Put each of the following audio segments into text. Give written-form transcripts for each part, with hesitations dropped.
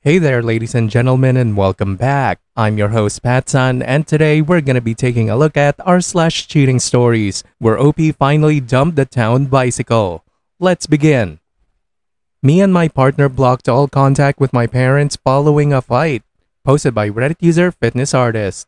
Hey there, ladies and gentlemen, and welcome back. I'm your host, PattSun, and today we're gonna be taking a look at r/cheating stories, where OP finally dumped the town bicycle. Let's begin. Me and my partner blocked all contact with my parents following a fight. Posted by Reddit user Fitness Artist.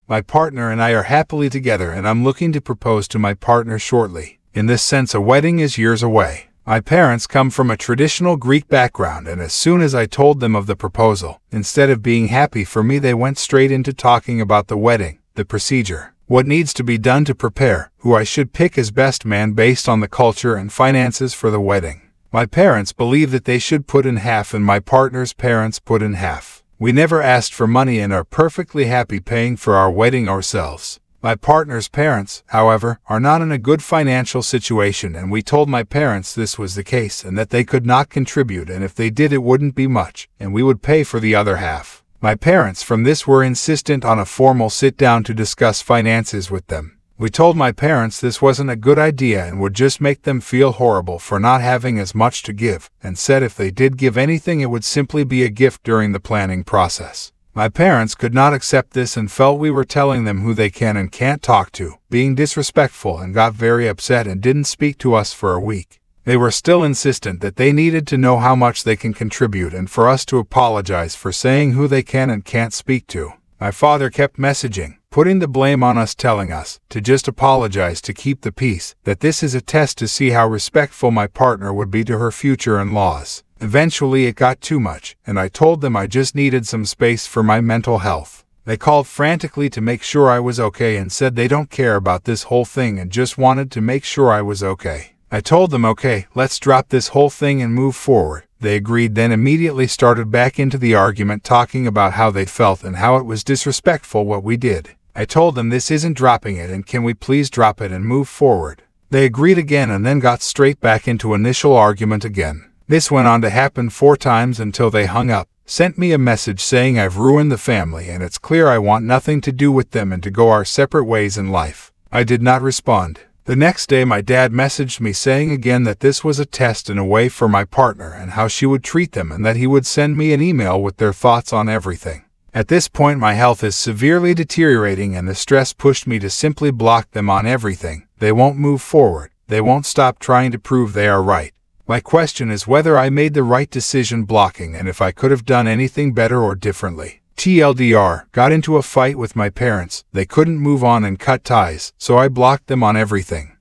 My partner and I are happily together, and I'm looking to propose to my partner shortly. In this sense, a wedding is years away. My parents come from a traditional Greek background, and as soon as I told them of the proposal, instead of being happy for me, they went straight into talking about the wedding, the procedure, what needs to be done to prepare, who I should pick as best man based on the culture and finances for the wedding. My parents believe that they should put in half, and my partner's parents put in half. We never asked for money and are perfectly happy paying for our wedding ourselves. My partner's parents, however, are not in a good financial situation, and we told my parents this was the case and that they could not contribute, and if they did it wouldn't be much, and we would pay for the other half. My parents from this were insistent on a formal sit-down to discuss finances with them. We told my parents this wasn't a good idea and would just make them feel horrible for not having as much to give, and said if they did give anything it would simply be a gift during the planning process. My parents could not accept this and felt we were telling them who they can and can't talk to, being disrespectful, and got very upset and didn't speak to us for a week. They were still insistent that they needed to know how much they can contribute and for us to apologize for saying who they can and can't speak to. My father kept messaging, putting the blame on us, telling us to just apologize to keep the peace, that this is a test to see how respectful my partner would be to her future in-laws. Eventually it got too much, and I told them I just needed some space for my mental health. They called frantically to make sure I was okay and said they don't care about this whole thing and just wanted to make sure I was okay. I told them, okay, let's drop this whole thing and move forward. They agreed, then immediately started back into the argument, talking about how they felt and how it was disrespectful what we did. I told them this isn't dropping it, and can we please drop it and move forward. They agreed again and then got straight back into initial argument again. This went on to happen 4 times until they hung up, sent me a message saying I've ruined the family and it's clear I want nothing to do with them and to go our separate ways in life. I did not respond. The next day my dad messaged me saying again that this was a test in a way for my partner and how she would treat them, and that he would send me an email with their thoughts on everything. At this point my health is severely deteriorating and the stress pushed me to simply block them on everything. They won't move forward. They won't stop trying to prove they are right. My question is whether I made the right decision blocking and if I could have done anything better or differently. TLDR, got into a fight with my parents. They couldn't move on and cut ties, so I blocked them on everything.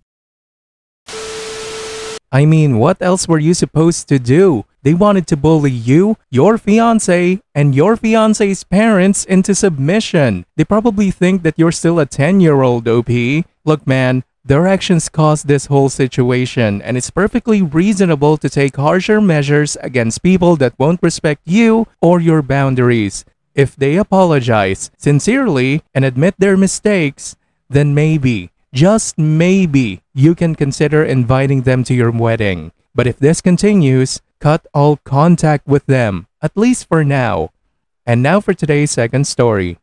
I mean, what else were you supposed to do? They wanted to bully you, your fiancé, and your fiancé's parents into submission. They probably think that you're still a 10-year-old, OP. Look, man, their actions caused this whole situation, and it's perfectly reasonable to take harsher measures against people that won't respect you or your boundaries. If they apologize sincerely and admit their mistakes, then maybe, just maybe, you can consider inviting them to your wedding. But if this continues, cut all contact with them, at least for now. And now for today's second story.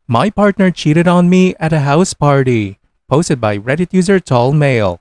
My partner cheated on me at a house party. Posted by Reddit user Tall Male.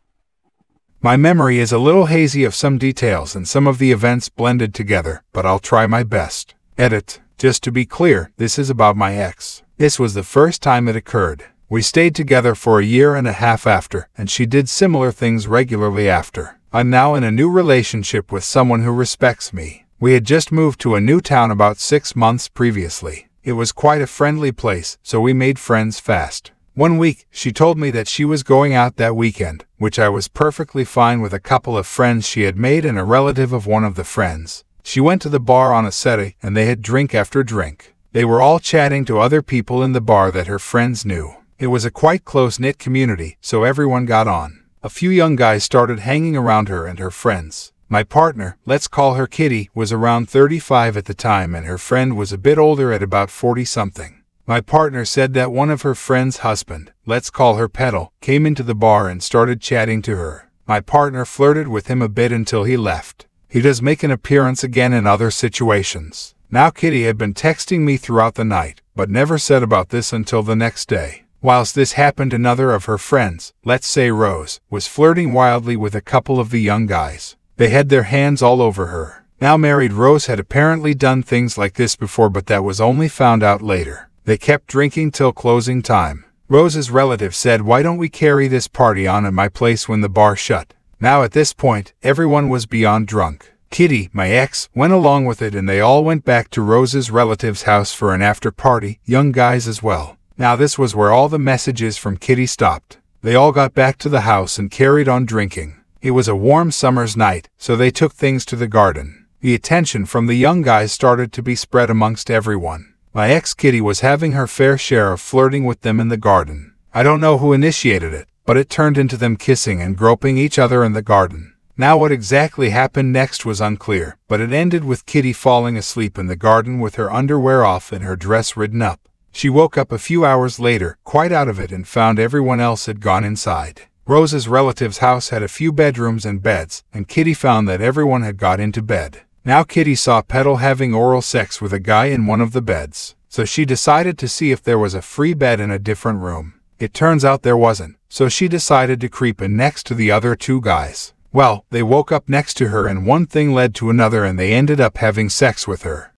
My memory is a little hazy of some details and some of the events blended together, but I'll try my best. Edit. Just to be clear, this is about my ex. This was the first time it occurred. We stayed together for a year and a half after, and she did similar things regularly after. I'm now in a new relationship with someone who respects me. We had just moved to a new town about 6 months previously. It was quite a friendly place, so we made friends fast. One week, she told me that she was going out that weekend, which I was perfectly fine with, a couple of friends she had made and a relative of one of the friends. She went to the bar on a Saturday, and they had drink after drink. They were all chatting to other people in the bar that her friends knew. It was a quite close-knit community, so everyone got on. A few young guys started hanging around her and her friends. My partner, let's call her Kitty, was around 35 at the time, and her friend was a bit older at about 40-something. My partner said that one of her friend's husband, let's call her Petal, came into the bar and started chatting to her. My partner flirted with him a bit until he left. He does make an appearance again in other situations. Now Kitty had been texting me throughout the night, but never said about this until the next day. Whilst this happened, another of her friends, let's say Rose, was flirting wildly with a couple of the young guys. They had their hands all over her. Now married Rose had apparently done things like this before, but that was only found out later. They kept drinking till closing time. Rose's relative said, "Why don't we carry this party on at my place when the bar shut?" Now at this point, everyone was beyond drunk. Kitty, my ex, went along with it, and they all went back to Rose's relative's house for an after party, young guys as well. Now this was where all the messages from Kitty stopped. They all got back to the house and carried on drinking. It was a warm summer's night, so they took things to the garden. The attention from the young guys started to be spread amongst everyone. My ex Kitty was having her fair share of flirting with them in the garden. I don't know who initiated it, but it turned into them kissing and groping each other in the garden. Now what exactly happened next was unclear, but it ended with Kitty falling asleep in the garden with her underwear off and her dress ridden up. She woke up a few hours later, quite out of it, and found everyone else had gone inside. Rose's relative's house had a few bedrooms and beds, and Kitty found that everyone had got into bed. Now Kitty saw Petal having oral sex with a guy in one of the beds, so she decided to see if there was a free bed in a different room. It turns out there wasn't, so she decided to creep in next to the other two guys. Well, they woke up next to her, and one thing led to another, and they ended up having sex with her.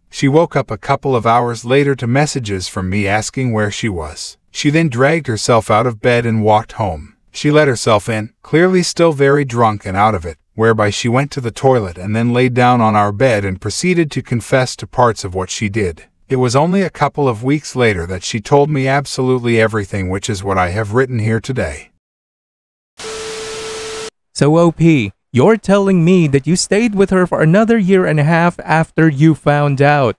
She woke up a couple of hours later to messages from me asking where she was. She then dragged herself out of bed and walked home. She let herself in, clearly still very drunk and out of it, whereby she went to the toilet and then laid down on our bed and proceeded to confess to parts of what she did. It was only a couple of weeks later that she told me absolutely everything, which is what I have written here today. So OP, you're telling me that you stayed with her for another year and a half after you found out.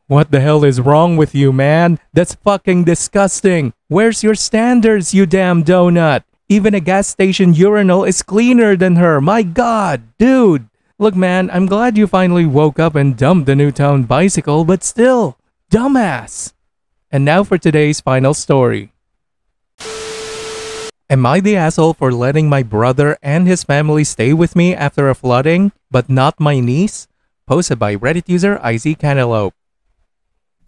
What the hell is wrong with you, man? That's fucking disgusting. Where's your standards, you damn donut? Even a gas station urinal is cleaner than her. My god, dude. Look, man, I'm glad you finally woke up and dumped the Newtown bicycle, but still, dumbass. And now for today's final story. Am I the asshole for letting my brother and his family stay with me after a flooding, but not my niece? Posted by Reddit user IZ Cantaloupe.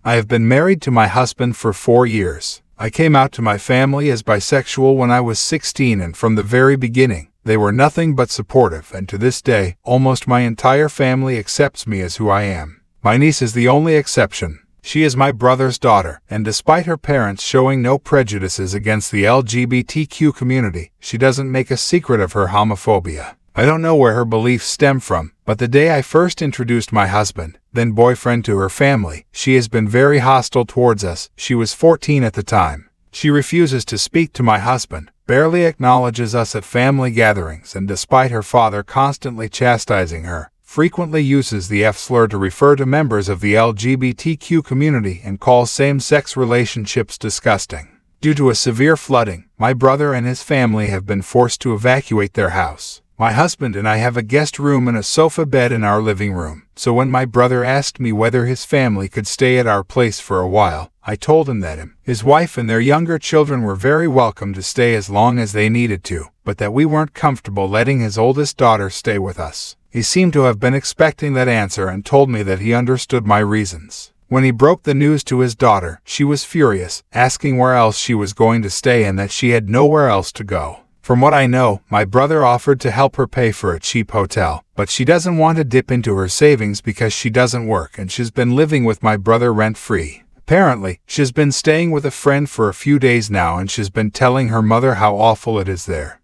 I have been married to my husband for 4 years. I came out to my family as bisexual when I was 16, and from the very beginning, they were nothing but supportive, and to this day, almost my entire family accepts me as who I am. My niece is the only exception. She is my brother's daughter, and despite her parents showing no prejudices against the LGBTQ community, she doesn't make a secret of her homophobia. I don't know where her beliefs stem from, but the day I first introduced my husband, then boyfriend, to her family, she has been very hostile towards us. She was 14 at the time. She refuses to speak to my husband, barely acknowledges us at family gatherings, and despite her father constantly chastising her, frequently uses the F slur to refer to members of the LGBTQ community and calls same-sex relationships disgusting. Due to a severe flooding, my brother and his family have been forced to evacuate their house. My husband and I have a guest room and a sofa bed in our living room, so when my brother asked me whether his family could stay at our place for a while, I told him that his wife and their younger children were very welcome to stay as long as they needed to, but that we weren't comfortable letting his oldest daughter stay with us. He seemed to have been expecting that answer and told me that he understood my reasons. When he broke the news to his daughter, she was furious, asking where else she was going to stay and that she had nowhere else to go. From what I know, my brother offered to help her pay for a cheap hotel, but she doesn't want to dip into her savings because she doesn't work and she's been living with my brother rent-free. Apparently, she's been staying with a friend for a few days now and she's been telling her mother how awful it is there.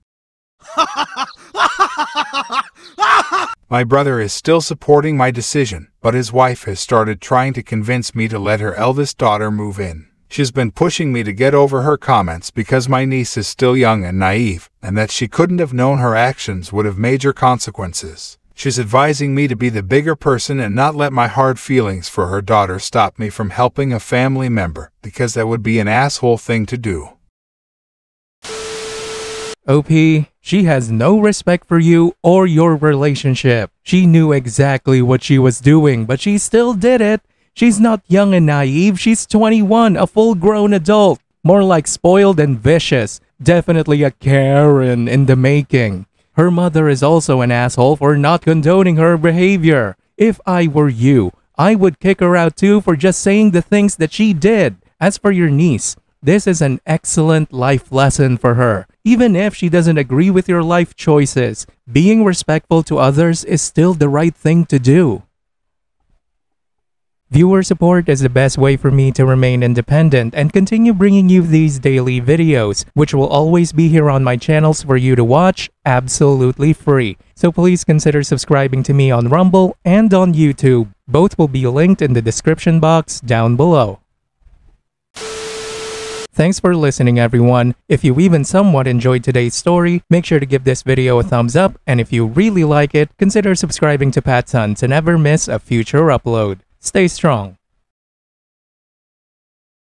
My brother is still supporting my decision, but his wife has started trying to convince me to let her eldest daughter move in. She's been pushing me to get over her comments because my niece is still young and naive, and that she couldn't have known her actions would have major consequences. She's advising me to be the bigger person and not let my hard feelings for her daughter stop me from helping a family member, because that would be an asshole thing to do. OP, she has no respect for you or your relationship. She knew exactly what she was doing, but she still did it. She's not young and naive, she's 21, a full-grown adult. More like spoiled and vicious. Definitely a Karen in the making. Her mother is also an asshole for not condoning her behavior. If I were you, I would kick her out too for just saying the things that she did. As for your niece, this is an excellent life lesson for her. Even if she doesn't agree with your life choices, being respectful to others is still the right thing to do. Viewer support is the best way for me to remain independent and continue bringing you these daily videos, which will always be here on my channels for you to watch absolutely free. So please consider subscribing to me on Rumble and on YouTube. Both will be linked in the description box down below. Thanks for listening, everyone. If you even somewhat enjoyed today's story, make sure to give this video a thumbs up, and if you really like it, consider subscribing to PattSun to never miss a future upload. Stay strong.